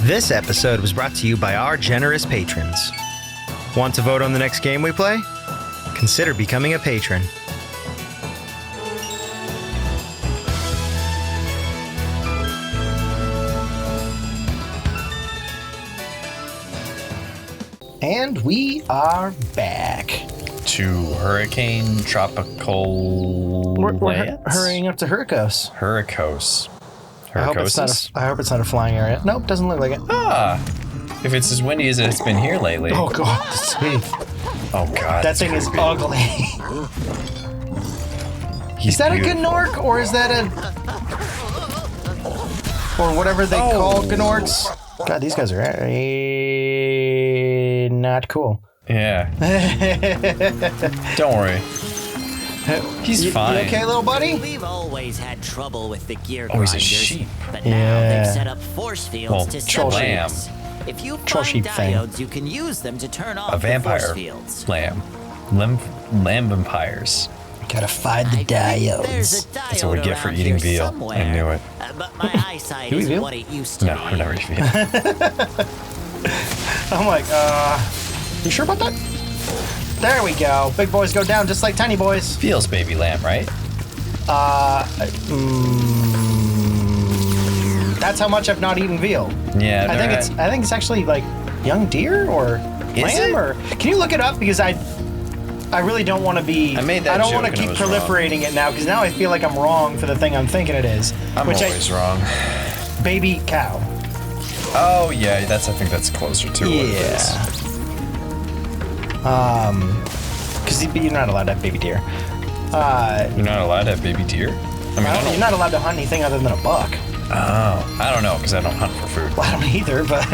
This episode was brought to you by our generous patrons. Want to vote on the next game we play? Consider becoming a patron. And we are back to Hurricane Tropical. We're hurrying up to Hurricos. Hurricos. I hope it's not a flying area. Nope, doesn't look like it. If it's as windy as it's been here lately. Oh god, sweet. Oh god. That thing is ugly. Is that beautiful. A Gnorc or is that a or whatever they call Gnorcs? God, these guys are not cool. Yeah. Don't worry. He's fine. You okay, little buddy? We've always had trouble with the gear grinders. Oh, he's a sheep. But now they've set up force fields to separate us. If you find diodes, you can use them to turn off the force fields. Lamb vampires. Gotta find the diodes. That's what we get for eating veal. Somewhere. I knew it. But my eyesight isn't what it used to be. No, I've never eaten veal. I'm like, you sure about that? There we go. Big boys go down just like tiny boys. Veal's baby lamb, right? That's how much I've not eaten veal. Yeah, I think it's actually like young deer or lamb or. Can you look it up because I really don't want to be. I don't want to keep proliferating it now because now I feel like I'm wrong for the thing I'm thinking it is. I'm always wrong. Baby cow. Oh yeah, I think that's closer to what it is. Because you're not allowed to have baby deer. You're not allowed to have baby deer? You're not allowed to hunt anything other than a buck. Oh, I don't know, because I don't hunt for food. Well, I don't either, but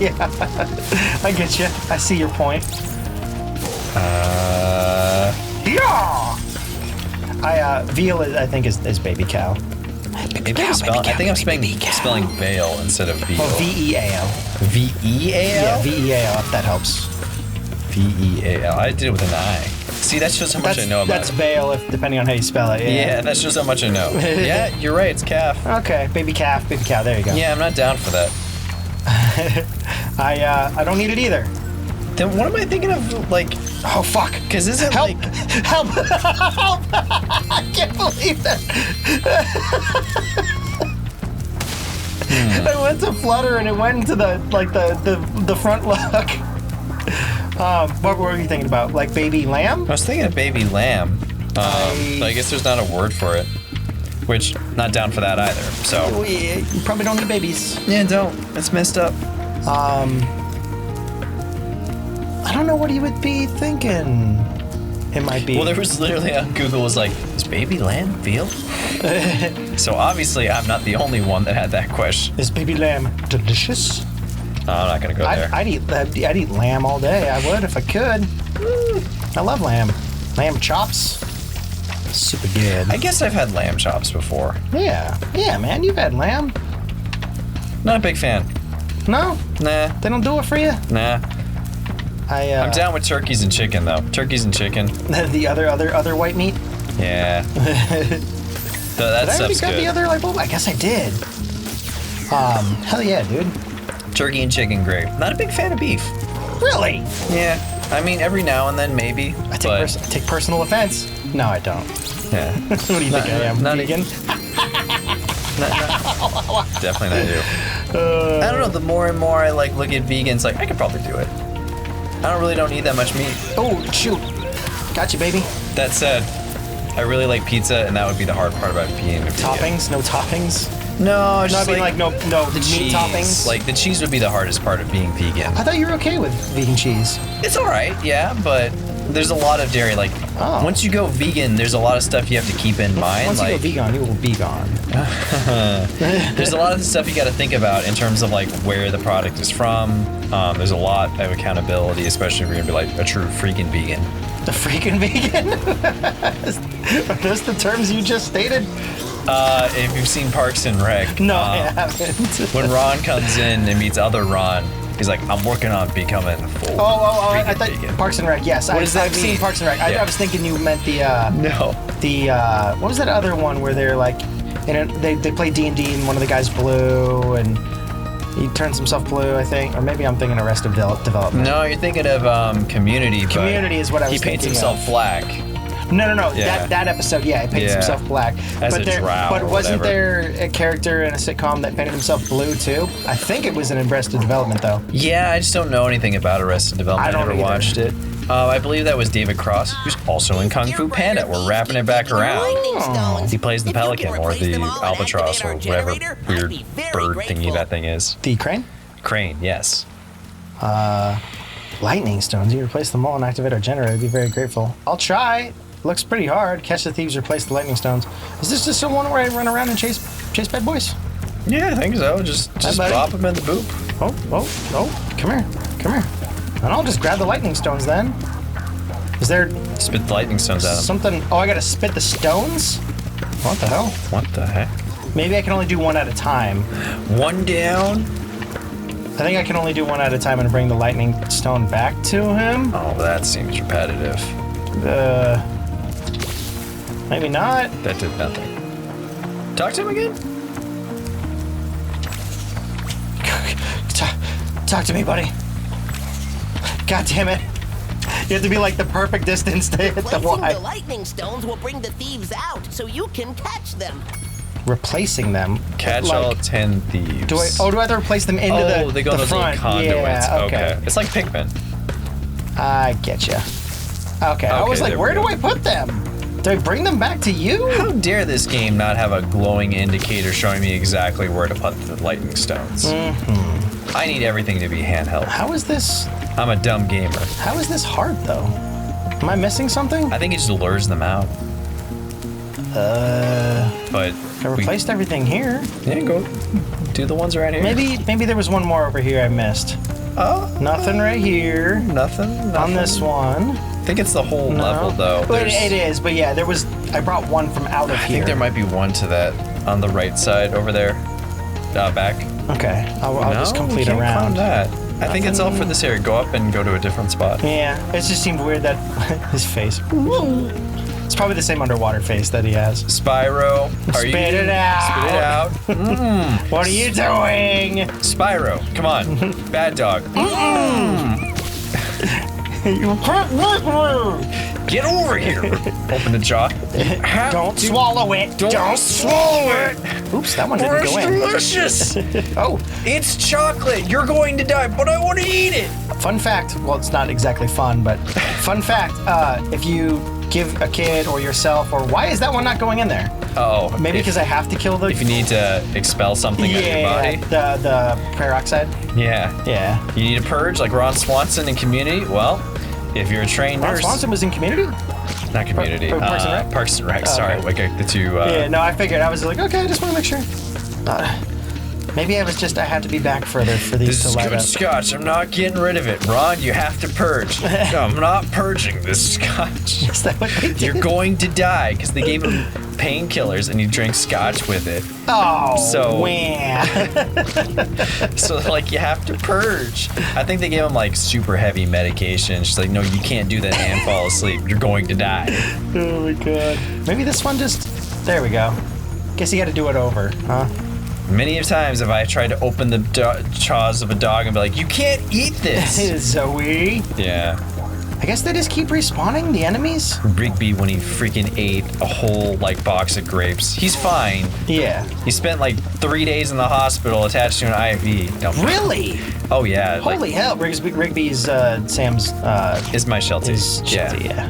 yeah. I get you. I see your point. Yeah! Veal, I think, is baby cow. Maybe I think I'm spelling veal instead of veal. Oh, V-E-A-L. V-E-A-L? Yeah, V-E-A-L, if that helps. V-E-A-L. I did it with an I. See, that shows how much I know about That's veal, depending on how you spell it. Yeah, that shows how much I know. Yeah, you're right, it's calf. Okay, baby calf, baby cow, there you go. Yeah, I'm not down for that. I don't need it either. Then what am I thinking of, like... Oh, fuck. Because isn't, Help! like... Help! Help! I can't believe that. I went to flutter and it went into the front lock. What were you thinking about? Like baby lamb? I was thinking of baby lamb. But I guess there's not a word for it. Which, not down for that either, so... You probably don't need babies. Yeah, don't. It's messed up. I don't know what you would be thinking. It might be... Well, there was literally on Google was like, is baby lamb veal? So obviously I'm not the only one that had that question. Is baby lamb delicious? No, I'm not gonna go there. I'd eat lamb all day. I would if I could. I love lamb. Lamb chops. Super good. I guess I've had lamb chops before. Yeah, man, you've had lamb. Not a big fan. No? Nah. They don't do it for you? Nah. I'm down with turkeys and chicken though. Turkeys and chicken. The other white meat? Yeah. That stuff's good. The other I guess I did. Hell yeah, dude. Turkey and chicken, great. Not a big fan of beef. Really? Yeah. I mean, every now and then maybe. I take personal offense. No, I don't. Yeah. What do you think I am? Vegan? Definitely not you. I don't know. The more and more I look at vegans, I could probably do it. I don't eat that much meat. Oh shoot! Gotcha, baby. That said, I really like pizza, and that would be the hard part about being a vegan. Toppings? No toppings? No, just no meat cheese. Toppings. The cheese would be the hardest part of being vegan. I thought you were okay with vegan cheese. It's all right, yeah, but there's a lot of dairy. Once you go vegan, there's a lot of stuff you have to keep in mind. Once you go vegan, you will be gone. There's a lot of stuff you got to think about in terms of where the product is from. There's a lot of accountability, especially if you're gonna be a true freaking vegan. A freaking vegan? Are those the terms you just stated? If you've seen Parks and Rec, no, I haven't. When Ron comes in and meets other Ron, he's like, I'm working on becoming full. I thought vegan. Parks and Rec. Yes, I've seen Parks and Rec. Yeah. I was thinking you meant the no. What was that other one where they're they play D&D and one of the guys blue and He turns himself blue, I think. Or maybe I'm thinking Arrested Development. No, you're thinking of Community. Community is what I was thinking. He paints himself black. No. Yeah. That episode, yeah, he paints himself black. As a drow. But or wasn't whatever. there a character in a sitcom that painted himself blue too? I think it was in Arrested Development though. Yeah, I just don't know anything about Arrested Development. I never watched it. I believe that was David Cross, who's also in Kung Fu Panda. We're wrapping it back around. Oh. He plays the pelican or the albatross or whatever weird bird thingy that thing is. The crane? Crane, yes. Lightning stones. You replace them all and activate our generator. I'd be very grateful. I'll try. Looks pretty hard. Catch the thieves, replace the lightning stones. Is this just the one where I run around and chase bad boys? Yeah, I think so. Just drop them in the boop. Oh. Come here. And I'll just grab the lightning stones then. Is there... Spit the lightning stones at them. Something... Oh, I gotta spit the stones? What the hell? What the heck? Maybe I can only do one at a time. One down? I think I can only do one at a time and bring the lightning stone back to him. Oh, that seems repetitive. Maybe not. That did nothing. Talk to him again? Talk to me, buddy. God damn it. You have to be like the perfect distance to hit the Placing Y. the lightning stones will bring the thieves out, so you can catch them. Replacing them. Catch all 10 thieves. Do I have to replace them into they go in the those little front? conduits. Yeah, Okay. It's like Pikmin. I get you. Okay, I was like, there where we do go. I put them? Do I bring them back to you? How dare this game not have a glowing indicator showing me exactly where to put the lightning stones? I need everything to be handheld. How is this? I'm a dumb gamer. How is this hard though? Am I missing something? I think it just lures them out. But I replaced everything here. Yeah, go do the ones right here. Maybe there was one more over here I missed. Oh, Nothing right here. nothing. On this one. I think it's the whole level though. But it is, but yeah, I brought one from out of I here. think there might be one to that on the right side over there. Back. Okay, I'll just complete we can't around. climb that. I think it's all for this area. Go up and go to a different spot. Yeah, it just seemed weird that his face. It's probably the same underwater face that he has. Spyro, Spit it out. Spit it out. What are you doing? Spyro, come on. Bad dog. Get over here. Open the jaw. Don't swallow it. Don't swallow it. Oops, that one didn't go in. Delicious. Oh, It's chocolate. You're going to die, but I want to eat it. fun fact. Well, it's not exactly fun, but fun fact. If you give a kid or yourself, or why is that one not going in there? Oh, Maybe because I have to kill the. if you need to expel something out of your body. the peroxide. Yeah. Yeah. You need a purge like Ron Swanson in Community. Well, if you're a trained Ron nurse, Swanson was in Community. not Community, Parks and Rec? Parks and Rec. Oh, Sorry, okay. like the two. Yeah, no, I figured. I was like, okay, I just want to make sure. Maybe I had to be back further for these This to is light good up. scotch. I'm not getting rid of it. Ron, you have to purge. No, I'm not purging this scotch. Is that what they did? You're going to die because they gave him painkillers and he drank scotch with it. Oh, So- wham. So, like, you have to purge. I think they gave him, like, super heavy medication. She's like, no, you can't do that and fall asleep. You're going to die. Oh my god. Maybe this one just. There we go. Guess you got to do it over, huh? Many times have I tried to open the jaws of a dog and be like, you can't eat this. Zoe. Yeah. I guess they just keep respawning the enemies. Rigby, when he freaking ate a whole, like, box of grapes. He's fine. Yeah. He spent, like, 3 days in the hospital attached to an IV. No. Really? Oh, yeah. Holy hell! Rigby's Sam's Is my Sheltie. is Sheltie, yeah.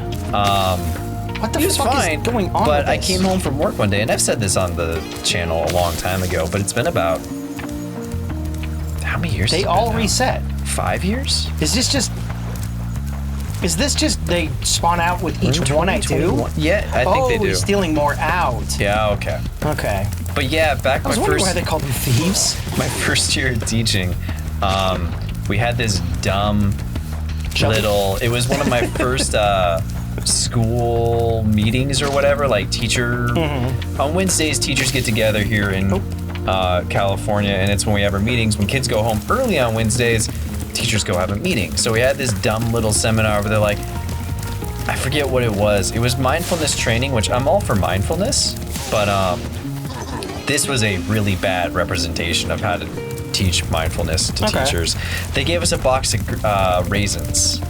What the He was fuck fine, is going on? but with I this? came home from work one day, and I've said this on the channel a long time ago, but it's been about how many years? They has it all been now? reset. 5 years? Is this just they spawn out with each one I do? 21. Yeah, I think they do. he's stealing more out. Yeah, okay. Okay. But yeah, back I was wondering why they called them thieves. my first year of teaching, we had this dumb little. It was one of my first school meetings or whatever, like teacher. On Wednesdays, teachers get together here in California, and it's when we have our meetings. When kids go home early on Wednesdays, teachers go have a meeting. So we had this dumb little seminar where they're like, I forget what it was. It was mindfulness training, which I'm all for mindfulness, but this was a really bad representation of how to teach mindfulness to teachers. They gave us a box of raisins.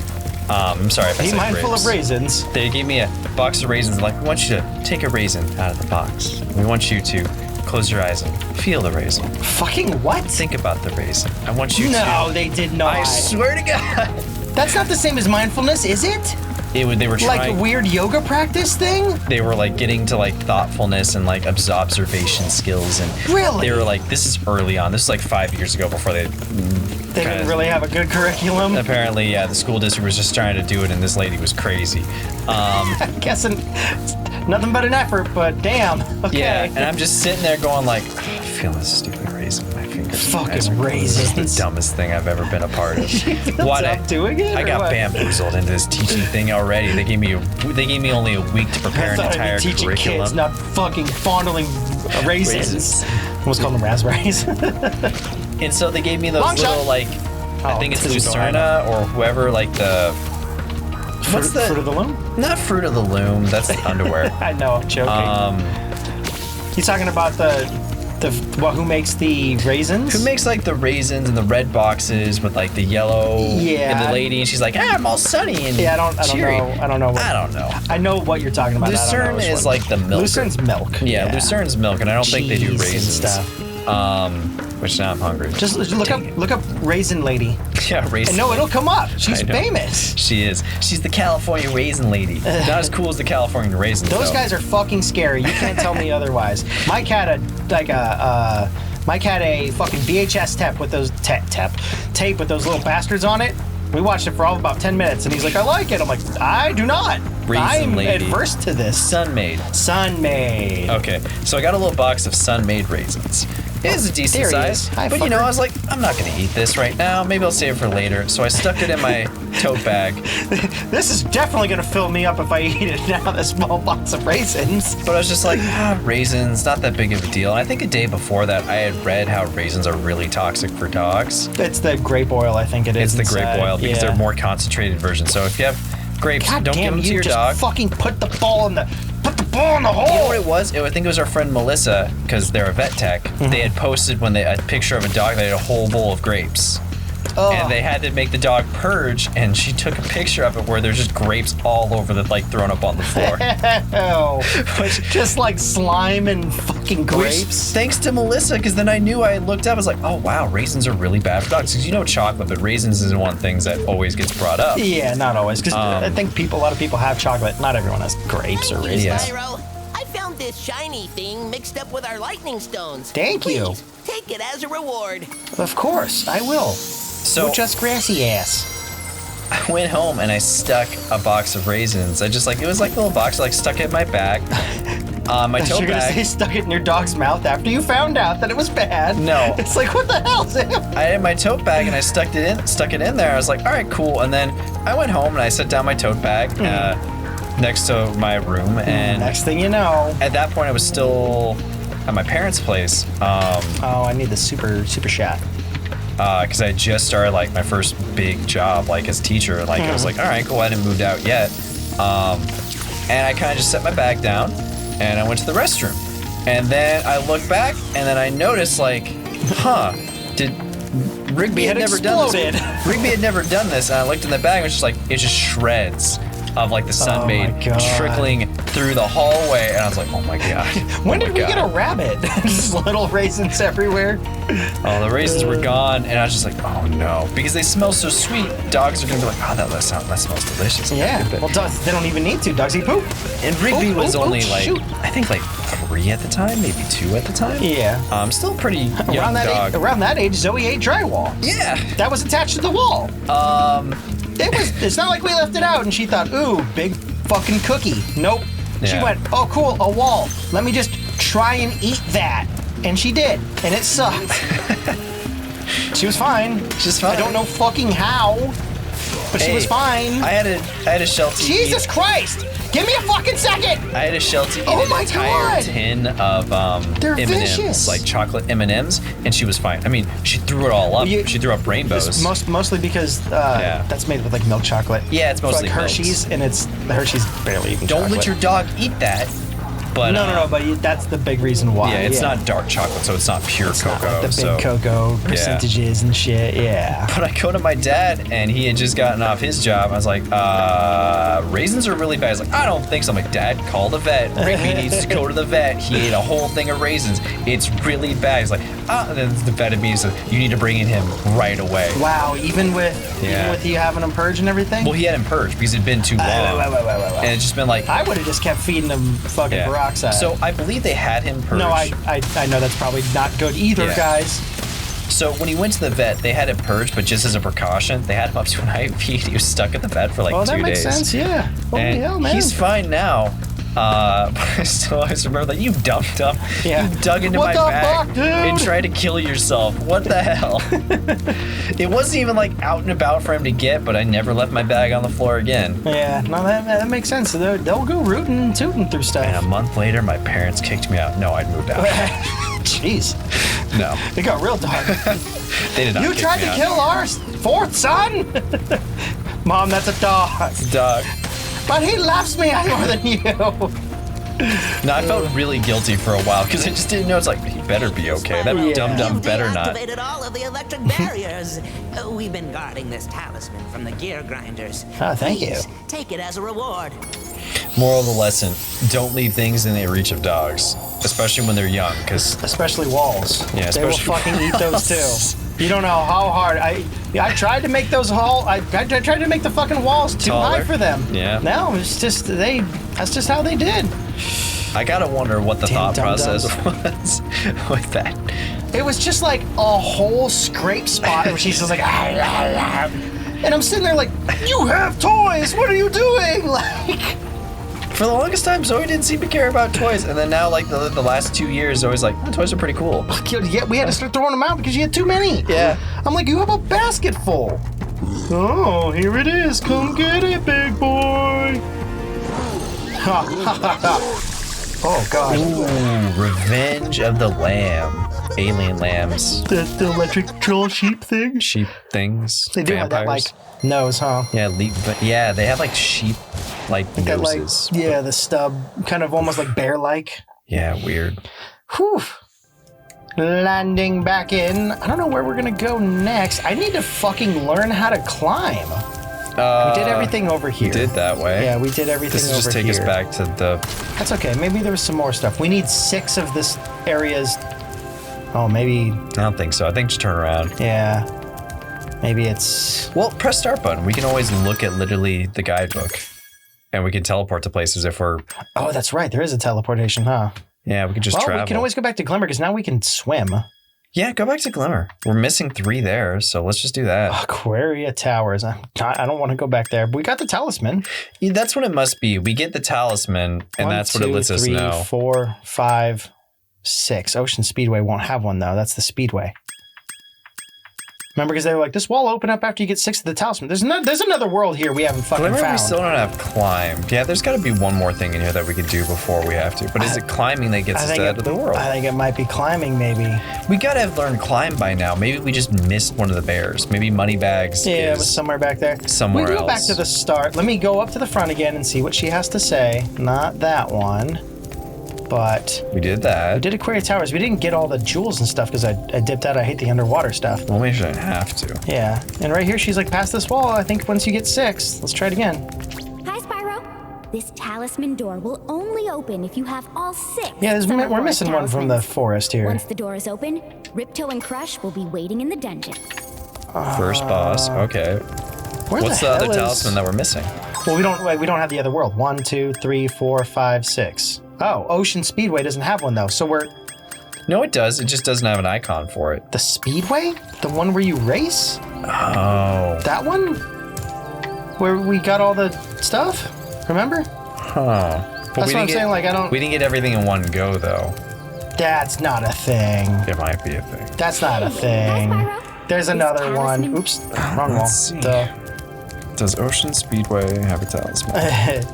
I'm sorry if I said grapes. Be mindful of raisins. They gave me a box of raisins. Like, we want you to take a raisin out of the box. We want you to close your eyes and feel the raisin. Fucking what? Think about the raisin. I want you to. No, they did not. I swear to God. That's not the same as mindfulness, is it? They were trying. Like a weird yoga practice thing? They were like getting to like thoughtfulness and like observation skills. And really? They were like, this is early on. This is like 5 years ago before they didn't really have a good curriculum. Apparently, yeah, the school district was just trying to do it, and this lady was crazy. Guessing nothing but an effort, but damn. Okay. Yeah, and I'm just sitting there going like, I feel this stupid raisin in my fingers. Fucking raisins. This is the dumbest thing I've ever been a part of. Doing it? I got bamboozled into this teaching thing already. They gave me only a week to prepare an entire teaching curriculum. Kids, not fucking fondling raisins. Let's call them raspberries. And so they gave me those little like, I think it's Lucerna or whoever, like the. What's the Fruit of the Loom? Not Fruit of the Loom. That's the underwear. I know. I'm joking. He's talking about who makes the raisins? Who makes like the raisins and the red boxes with like the yellow? Yeah. And the lady, and she's like, I'm all sunny and I don't know. I don't know. I know what you're talking about. Lucerne is like the milk. Lucerne's milk. Yeah, Lucerne's milk, and I don't think they do raisins. Stuff. Which now I'm hungry. Just look up Raisin Lady. Yeah, Raisin. No, it'll come up. She's famous. She is. She's the California Raisin Lady. Not as cool as the California Raisins. Those guys are fucking scary. You can't tell me otherwise. Mike had a fucking VHS tape with those tape with those little bastards on it. We watched it for all of about 10 minutes, and he's like, I like it. I'm like, I do not. Raisin Lady. I'm adverse to this. Sun-made. Okay, so I got a little box of sun-made raisins. It is a decent size, but I was like, I'm not gonna eat this right now. Maybe I'll save it for later. So I stuck it in my tote bag. This is definitely gonna fill me up if I eat it now, this small box of raisins. But I was just like, raisins, not that big of a deal. And I think a day before that, I had read how raisins are really toxic for dogs. It's the grape oil, I think it is. It's the grape oil because they're more concentrated versions. So if you have grapes, don't give them to your dog. Fucking put the ball in the hole. You know what it was? I think it was our friend Melissa, because they're a vet tech. They had posted a picture of a dog that had a whole bowl of grapes. And they had to make the dog purge, and she took a picture of it where there's just grapes all over thrown up on the floor. Just like slime and fucking grapes. Thanks to Melissa, because then I knew, I looked up, I was like, oh wow, raisins are really bad for dogs. Because chocolate, but raisins isn't one of the things that always gets brought up. Yeah, not always. Because I think a lot of people have chocolate. Not everyone has grapes or raisins. Spyro, I found this shiny thing mixed up with our lightning stones. Thank you. Take it as a reward. Of course, I will. So just grassy ass. I went home and I stuck a box of raisins. It was like a little box. I stuck it in my bag. My tote You're gonna bag. say stuck it in your dog's mouth after you found out that it was bad. No. It's like, what the hell, Sam? I had my tote bag and I stuck it in there. I was like, all right, cool. And then I went home and I set down my tote bag next to my room. And next thing you know, at that point I was still at my parents' place. I need the super shot. Because I just started my first big job as teacher. I was like, all right, cool. I hadn't moved out yet. And I kind of just set my bag down and I went to the restroom. And then I looked back and then I noticed did Rigby had never done this. Rigby had never done this. And I looked in the bag and it was it's just shreds of the sun-made trickling through the hallway, and I was like, oh my god. When did we get a rabbit? Just little raisins everywhere. Oh, the raisins were gone, and I was just like, oh no. Because they smell so sweet, dogs are gonna be like, oh, that smells delicious. Yeah, well, dogs, they don't even need to. Dogs eat poop. And Rigby was only I think 3 at the time, maybe 2 at the time. Yeah. Still pretty young dog. Around that age, Zoe ate drywall. Yeah. That was attached to the wall. It's not like we left it out and she thought, ooh, big fucking cookie. Nope. Yeah. She went, oh cool, a wall. Let me just try and eat that. And she did. And it sucked. She was fine. She's fine. I don't know fucking how, but she was fine. I had a Sheltie. Jesus Christ! Give me a fucking second! I had a Sheltie eat an entire tin of M&Ms, chocolate M&Ms, and she was fine. I mean, she threw it all up. She threw up rainbows. Mostly because that's made with milk chocolate. Yeah, it's mostly Hershey's, and the Hershey's barely even Don't chocolate. let your dog eat that. But no, but that's the big reason why. Yeah, it's not dark chocolate, so it's not pure cocoa. Not like the big cocoa percentages and shit. Yeah. But I go to my dad, and he had just gotten off his job. I was like, raisins are really bad. He's like, I don't think so. I'm like, Dad, call the vet. Ricky needs to go to the vet. He ate a whole thing of raisins. It's really bad. He's like, and then the vet immediately said, you need to bring in him right away. Wow, even with you having him purge and everything? Well, he had him purge because it'd been too long. And it's just been like... I would have just kept feeding him fucking peroxide. So I believe they had him purge. No, I know that's probably not good either, guys. So when he went to the vet, they had him purge, but just as a precaution, they had him up to an IV. He was stuck at the vet for like 2 days. Oh, that makes sense, yeah. Holy hell, man. He's fine now. But I still always remember that you dumped him. Yeah. You dug into my bag and tried to kill yourself. What the hell? It wasn't even like out and about for him to get, but I never left my bag on the floor again. Yeah, no, that makes sense. They'll go rooting and tooting through stuff. And a month later, my parents kicked me out. No, I'd moved out. Jeez. No. It got real dark. They did not. You tried to kill our fourth son? Mom, that's a dog. It's a dog. But he loves me more than you. No, I felt really guilty for a while because I just didn't know. It's like, he better be okay. That dum-dum better not. You've deactivated all of the electric barriers. We've been guarding this talisman from the gear grinders. Oh, thank you. Take it as a reward. Moral of the lesson, don't leave things in the reach of dogs, especially when they're young, because... Especially walls. Yeah, they will fucking eat those too. You don't know how hard I tried to make those I tried to make the fucking walls too high for them. Yeah. No, it's just that's just how they did. I gotta wonder what the thought process was with that. It was just like a whole scrape spot where she's just like, and I'm sitting there like, you have toys. What are you doing? Like. For the longest time, Zoe didn't seem to care about toys, and then now, like the last 2 years, Zoe's like, toys are pretty cool. Yeah, we had to start throwing them out because you had too many. Yeah. I'm like, you have a basket full. Oh, here it is. Come get it, big boy. Oh, God. Ooh, Revenge of the Lamb. Alien lambs. The electric troll sheep thing? Sheep things. They do have that, like, nose, huh? Yeah, they have, like, sheep-like noses. Like, the stub, kind of almost like bear-like. Yeah, weird. Whew. Landing back in. I don't know where we're gonna go next. I need to fucking learn how to climb. We did everything over here. We did that way. Yeah, we did everything over here. This will just take us back to the... That's okay. Maybe there was some more stuff. We need 6 of this area's... Oh, maybe... I don't think so. I think just turn around. Yeah. Maybe it's... Well, press start button. We can always look at literally the guidebook. And we can teleport to places if we're... Oh, that's right. There is a teleportation, huh? Yeah, we can just travel. We can always go back to Glimmer because now we can swim. Yeah, go back to Glimmer. We're missing 3 there, so let's just do that. Aquaria Towers. I don't want to go back there, but we got the talisman. Yeah, that's what it must be. We get the talisman, and that's what it lets us know. 1, 2, 3, 4, 5, 6. Ocean Speedway won't have one, though. That's the Speedway. Remember, because they were like, this wall will open up after you get 6 of the talisman. There's another world here we haven't fucking found. We still don't have climb. Yeah, there's got to be one more thing in here that we could do before we have to. But is it climbing that gets us out of the world? I think it might be climbing, maybe. We got to have learned climb by now. Maybe we just missed one of the bears. Maybe Moneybags it was somewhere back there. Somewhere else. We go back to the start. Let me go up to the front again and see what she has to say. Not that one. But we did that. We did Aquaria Towers. We didn't get all the jewels and stuff because I dipped out. I hate the underwater stuff. Well, we shouldn't have to. Yeah. And right here, she's like, past this wall, I think once you get 6. Let's try it again. Hi, Spyro. This talisman door will only open if you have all 6. Yeah, we're missing one from the forest here. Once the door is open, Ripto and Crush will be waiting in the dungeon. First boss. Okay. What's the other talisman that we're missing? Well, we don't have the other world. 1, 2, 3, 4, 5, 6. Oh, Ocean Speedway doesn't have one, though, so we're... No, it does. It just doesn't have an icon for it. The Speedway? The one where you race? Oh. That one? Where we got all the stuff? Remember? Huh. That's what I'm saying, like, I don't... We didn't get everything in one go, though. That's not a thing. It might be a thing. That's not a thing. There's another one. Oops, wrong wall. Does Ocean Speedway have a talisman?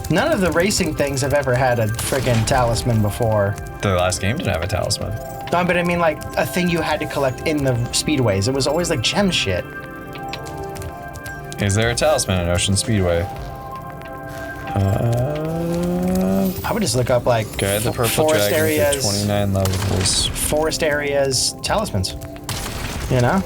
None of the racing things have ever had a friggin' talisman before. The last game didn't have a talisman. No, but I mean like a thing you had to collect in the speedways. It was always like gem shit. Is there a talisman in Ocean Speedway? I would just look up like the purple forest dragon areas, 29 levels. forest areas, talismans. You know?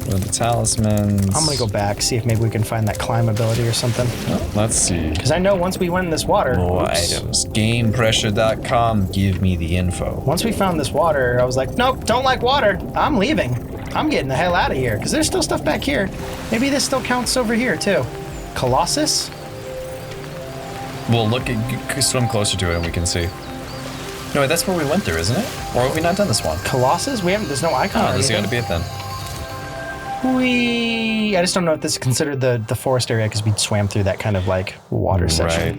What are the talismans? I'm gonna go back, see if maybe we can find that climb ability or something. Oh, let's see. Because I know once we went in this water. More items. GamePressure.com. Give me the info. Once we found this water, I was like, nope, don't like water. I'm leaving. I'm getting the hell out of here. Because there's still stuff back here. Maybe this still counts over here too. Colossus? We'll swim closer to it and we can see. No, wait, that's where we went through, isn't it? Or have we not done this one? Colossus? There's no icon. Oh, this has got to be it then. I just don't know if this is considered the forest area because we swam through that kind of like water section.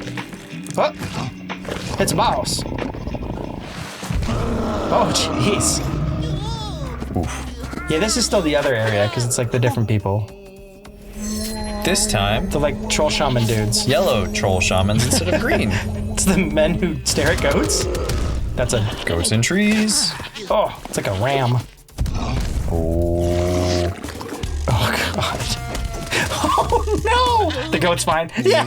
Right. Oh, it's a boss. Oh, jeez. Oof. Yeah, this is still the other area because it's like the different people. This time, the like troll shaman dudes. Yellow troll shamans instead of green. It's the men who stare at goats. That's a goats in trees. Oh, it's like a ram. Oh. Oh god. Oh no! The goat's fine. Yeah.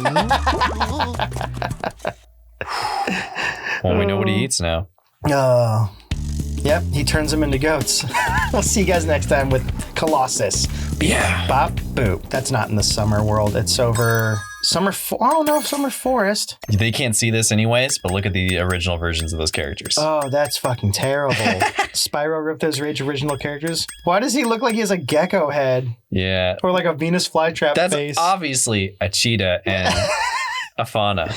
Well, we know what he eats now. Oh. Yep, he turns them into goats. We'll see you guys next time with Colossus. Yeah. Bop boop. That's not in the summer world. It's over summer. Oh no, summer forest. They can't see this anyways, but look at the original versions of those characters. Oh, that's fucking terrible. Spyro Ripto's Rage original characters. Why does he look like he has a gecko head? Yeah. Or like a Venus flytrap face? That's obviously a cheetah and a fauna.